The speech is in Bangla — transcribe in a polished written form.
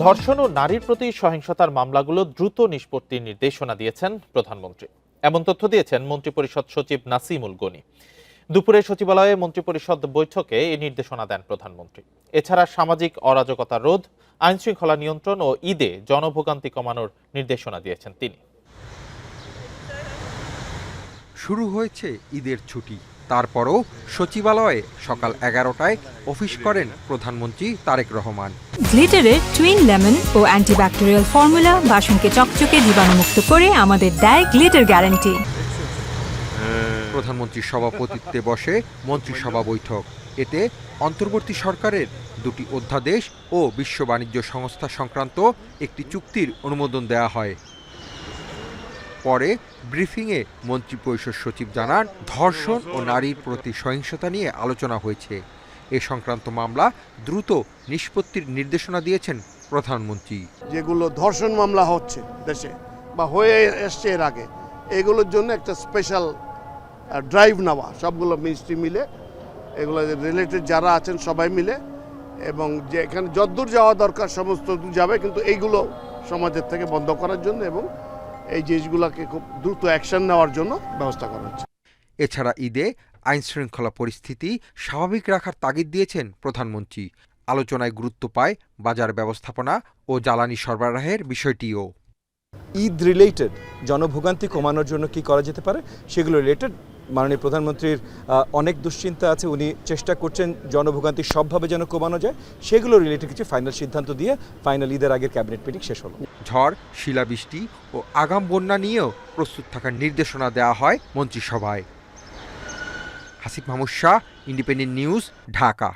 ধর্ষণ ও নারীর প্রতি সহিংসতার মামলাগুলো দ্রুত নিষ্পত্তির নির্দেশনা দিয়েছেন প্রধানমন্ত্রী। এমন তথ্য দিয়েছেন মন্ত্রিপরিষদ সচিব নাসিমুল গনি। দুপুরে সচিবালয়ে মন্ত্রিপরিষদ বৈঠকে এই নির্দেশনা দেন প্রধানমন্ত্রী। এছাড়া সামাজিক অরাজকতা রোধ, আইন শৃঙ্খলা নিয়ন্ত্রণ ও ঈদে জনভোগান্তি কমানোর নির্দেশনা দিয়েছেন তিনি। শুরু হয়েছে ঈদের ছুটি, তারপরও সচিবালয়ে সকাল 11টায় অফিস করেন প্রধানমন্ত্রী তারেক রহমান। গ্লিটারের টুইন লেমন ও অ্যান্টিব্যাকটেরিয়াল ফর্মুলা বাসনকে চকচকে জীবাণুমুক্ত করে আমাদের দেয় গ্লিটার গ্যারান্টি। প্রধানমন্ত্রীর সভাপতিত্বে বসে মন্ত্রিসভা বৈঠক। এতে অন্তর্বর্তী সরকারের 2টি অধ্যাদেশ ও বিশ্ব বাণিজ্য সংস্থা সংক্রান্ত একটি চুক্তির অনুমোদন দেওয়া হয়। পরে ব্রিফিংয়ে মন্ত্রিপরিষদ সচিব জানান, ধর্ষণ ও নারীর প্রতি সহিংসতা নিয়ে আলোচনা হয়েছে। এ সংক্রান্ত মামলা দ্রুত নিষ্পত্তির নির্দেশনা দিয়েছেন প্রধানমন্ত্রী। যেগুলো ধর্ষণ মামলা হচ্ছে দেশে বা হয়ে এসছে এর আগে, এগুলোর জন্য একটা স্পেশাল ড্রাইভ নেওয়া, সবগুলো মিনিস্ট্রি মিলে, এগুলো রিলেটেড যারা আছেন সবাই মিলে, এবং যে এখানে যতদূর যাওয়া দরকার সমস্ত দূর যাবে, কিন্তু এইগুলো সমাজের থেকে বন্ধ করার জন্য এবং এই জিনিসগুলোকে খুব দ্রুত অ্যাকশন নেওয়ার জন্য ব্যবস্থা করা হচ্ছে। এছাড়া ঈদে আইন শৃঙ্খলা পরিস্থিতি স্বাভাবিক রাখার তাগিদ দিয়েছেন প্রধানমন্ত্রী। আলোচনায় গুরুত্ব পায় বাজার ব্যবস্থাপনা ও জ্বালানি সরবরাহের বিষয়টিও। ঈদ রিলেটেড জনভোগান্তি কমানোর জন্য কি করা যেতে পারে সেগুলো রিলেটেড মাননীয় প্রধানমন্ত্রীর অনেক দুশ্চিন্তা আছে। উনি চেষ্টা করছেন জনভোগান্তি সবভাবে যেন কমানো যায়, সেগুলো রিলেটেড কিছু ফাইনাল সিদ্ধান্ত দিয়ে ফাইনাল ঈদের আগের ক্যাবিনেট মিটিং শেষ হলো। ঝড়, শিলাবৃষ্টি ও আগাম বন্যা নিয়েও প্রস্তুত থাকার নির্দেশনা দেওয়া হয় মন্ত্রিসভায়। Hasib Mahmud Shah, independent news, Dhaka.